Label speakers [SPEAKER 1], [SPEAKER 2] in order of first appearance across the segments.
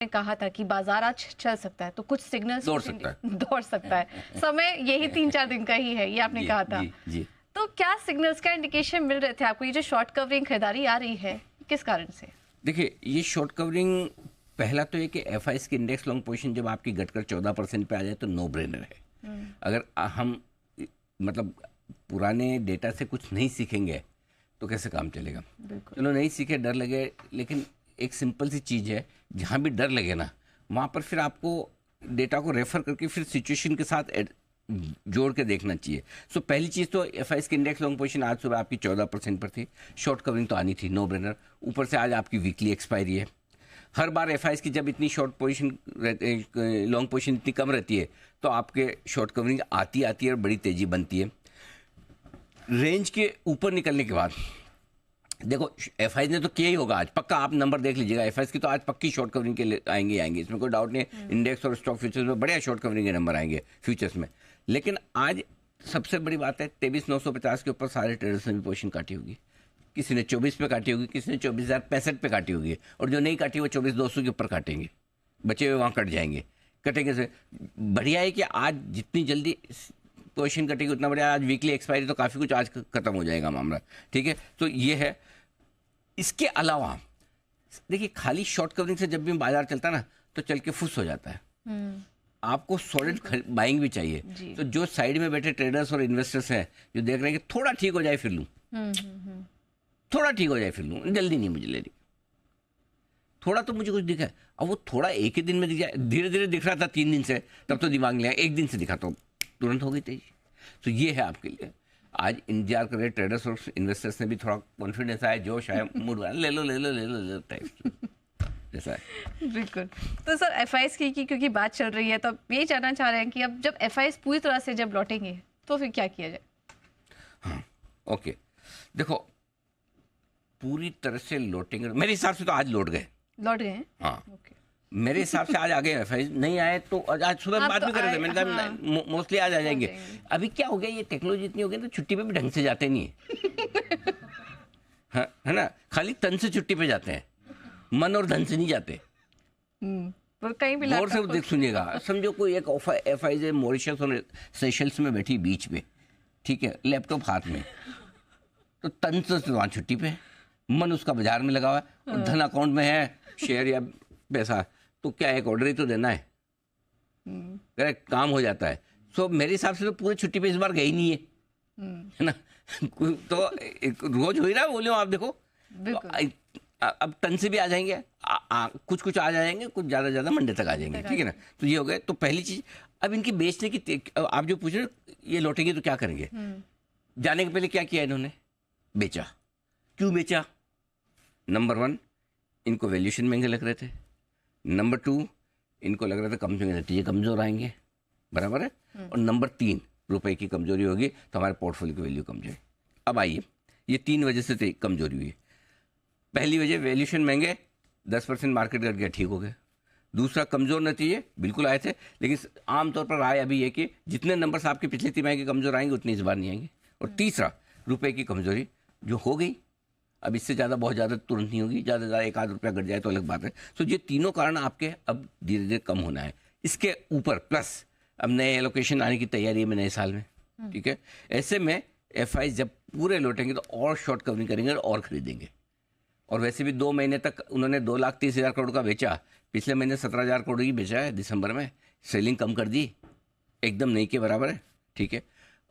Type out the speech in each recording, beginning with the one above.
[SPEAKER 1] कहा था कि बाजार आज चल सकता है, तो कुछ सिग्नल्स दौड़ सकता है। समय यही 3-4 दिन का ही है, ये आपने कहा था।
[SPEAKER 2] जी।
[SPEAKER 1] तो क्या सिग्नल्स का इंडिकेशन मिल रहे थे आपको? ये जो शॉर्ट कवरिंग खरीदारी आ रही है, किस कारण से?
[SPEAKER 2] देखिए, ये शॉर्ट कवरिंग, पहला तो ये कि एफआईएस की इंडेक्स लॉन्ग पोजीशन जब आपकी घटकर 14% पे आ जाए तो नो ब्रेनर है। अगर हम मतलब पुराने डेटा से कुछ नहीं सीखेंगे तो कैसे काम चलेगा? चलो नहीं सीखे, डर लगे, लेकिन एक सिंपल सी चीज़ है, जहाँ भी डर लगे ना वहाँ पर फिर आपको डेटा को रेफर करके फिर सिचुएशन के साथ जोड़ के देखना चाहिए। सो पहली चीज़ तो एफआईएस की इंडेक्स लॉन्ग पोजीशन आज सुबह आपकी 14% पर थी, शॉर्ट कवरिंग तो आनी थी, नो ब्रेनर। ऊपर से आज आपकी वीकली एक्सपायरी है। हर बार एफआईएस की जब इतनी शॉर्ट पोजीशन, लॉन्ग पोजीशन इतनी कम रहती है तो आपके शॉर्ट कवरिंग आती है और बड़ी तेज़ी बनती है। रेंज के ऊपर निकलने के बाद देखो, एफआईएस ने तो किया ही होगा आज, पक्का आप नंबर देख लीजिएगा, एफआईएस की तो आज पक्की शॉर्ट कवरिंग के लिए आएंगे, इसमें कोई डाउट नहीं। इंडेक्स और स्टॉक फ्यूचर्स में बड़े शॉर्ट कवरिंग के नंबर आएंगे फ्यूचर्स में। लेकिन आज सबसे बड़ी बात है, 23,950 के ऊपर सारे ट्रेडर्स ने भी पोजीशन काटी होगी। किसी ने 24 पे काटी होगी, किसी ने 24,065 पे काटी होगी, और जो नहीं काटी वो 24,200 के ऊपर काटेंगे, बचे हुए वहाँ कट जाएंगे। कटेंगे से बढ़िया है कि आज जितनी जल्दी पोजीशन कटेगी उतना बढ़िया। आज वीकली एक्सपायरी तो काफ़ी कुछ आज खत्म हो जाएगा मामला, ठीक है। तो ये है। इसके अलावा देखिए, खाली शॉर्ट कवरिंग से जब भी बाजार चलता है ना तो चल के फुस हो जाता है। आपको सॉलिड बाइंग भी चाहिए। तो जो साइड में बैठे ट्रेडर्स और इन्वेस्टर्स हैं जो देख रहे हैं कि थोड़ा ठीक हो जाए फिर लूँ, थोड़ा ठीक हो जाए फिर लूँ, जल्दी नहीं मुझे लेनी, थोड़ा तो मुझे कुछ दिखा है। अब वो थोड़ा एक ही दिन में दिख जाए, धीरे धीरे दिख रहा था 3 दिन से, तब तो दिमाग लिया, एक दिन से दिखा तो तुरंत हो गई तेजी। तो ये है आपके लिए। आज इंतजार कर रहे ट्रेडर्स और इन्वेस्टर्स ने भी थोड़ा कॉन्फिडेंस आया, जोश आया, मूड आया, ले लो टाइप जैसा है।
[SPEAKER 1] बिल्कुल। तो सर एफआईएस की क्योंकि बात चल रही है, तो अब ये जानना चाह रहे हैं कि अब जब एफआईएस पूरी तरह से जब लौटेंगे तो फिर क्या किया जाए?
[SPEAKER 2] हाँ, ओके। देखो, पूरी तरह से लौटेंगे मेरे हिसाब से तो आज लौट गए
[SPEAKER 1] हैं।
[SPEAKER 2] हाँ, मेरे हिसाब से आज आ गए एफआईएस। नहीं आए तो आज सुबह बात भी कर रहे थे, मैंने कहा मोस्टली आज आ जाएंगे। अभी क्या हो गया, ये टेक्नोलॉजी इतनी हो गई तो छुट्टी पे भी ढंग से जाते नहीं है है ना, खाली तन से छुट्टी पे जाते हैं, मन और धन से नहीं जाते।
[SPEAKER 1] कहीं भी
[SPEAKER 2] गौर से देख सुनिएगा, समझो कोई एक एफआईएस है मॉरिशस और सेशल्स में बैठी बीच पे, ठीक है, लैपटॉप हाथ में, तो तन से वहाँ छुट्टी पे, मन उसका बाजार में लगा हुआ है, और धन अकाउंट में है, शेयर या पैसा, तो क्या एक ऑर्डर ही तो देना है, करेक्ट, काम हो जाता है। सो मेरे हिसाब से तो पूरी छुट्टी पे इस बार गई नहीं है ना। तो रोज हो ही रहा है, बोलो आप देखो, अब तन से भी आ जाएंगे, कुछ आ जाएंगे, कुछ ज़्यादा मंडे तक आ जाएंगे, ठीक है ना। तो ये हो गए। तो पहली चीज़, अब इनकी बेचने की, आप जो पूछ रहे ये लौटेंगे तो क्या करेंगे, जाने के पहले क्या किया इन्होंने, बेचा। क्यों बेचा? नंबर 1, इनको वैल्यूएशन महंगे लग रहे थे। नंबर 2, इनको लग रहा था कंपनी के नतीजे कमज़ोर आएंगे, बराबर है। और नंबर 3, रुपए की कमजोरी होगी तो हमारे पोर्टफोलियो की वैल्यू कम जाए। अब आइए, ये 3 वजह से कमजोरी हुई है। पहली वजह, वैल्यूएशन महंगे, 10% मार्केट कर गया, ठीक हो गया। दूसरा, कमज़ोर नतीजे बिल्कुल आए थे, लेकिन आमतौर पर राय अभी ये कि जितने नंबर्स आपके पिछले तिमाही के कमज़ोर आएंगे उतनी इस बार नहीं आएंगे। और तीसरा, रुपए की कमजोरी जो हो गई, अब इससे ज़्यादा बहुत ज़्यादा तुरंत नहीं होगी, ज़्यादा से ज़्यादा 1 आध रुपया घट जाए तो अलग बात है। तो ये तीनों कारण आपके अब धीरे धीरे कम होना है। इसके ऊपर प्लस अब नए एलोकेशन आने की तैयारी है में नए साल में, ठीक है। ऐसे में एफआईएस जब पूरे लौटेंगे तो और शॉर्ट कवरिंग करेंगे और खरीदेंगे। और वैसे भी 2 महीने तक उन्होंने 2,30,000 करोड़ का बेचा, पिछले महीने 17,000 करोड़ ही बेचा है दिसंबर में, सेलिंग कम कर दी, एकदम नहीं के बराबर है, ठीक है।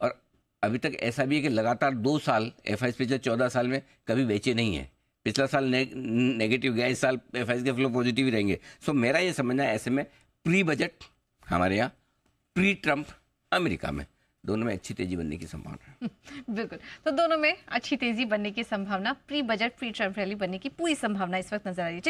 [SPEAKER 2] और अभी तक ऐसा भी है कि लगातार 2 साल एफआईएस पिछले 14 साल में कभी बेचे नहीं है। पिछला साल नेगेटिव गया, इस साल एफआईएस के फ्लो पॉजिटिव ही रहेंगे। सो मेरा ये समझना है, ऐसे में प्री बजट हमारे यहाँ, प्री ट्रम्प अमेरिका में, दोनों में अच्छी तेजी बनने की संभावना है।
[SPEAKER 1] बिल्कुल, तो दोनों में अच्छी तेजी बनने की संभावना, pre budget pre Trump rally बनने की पूरी संभावना इस वक्त नजर आ रही है।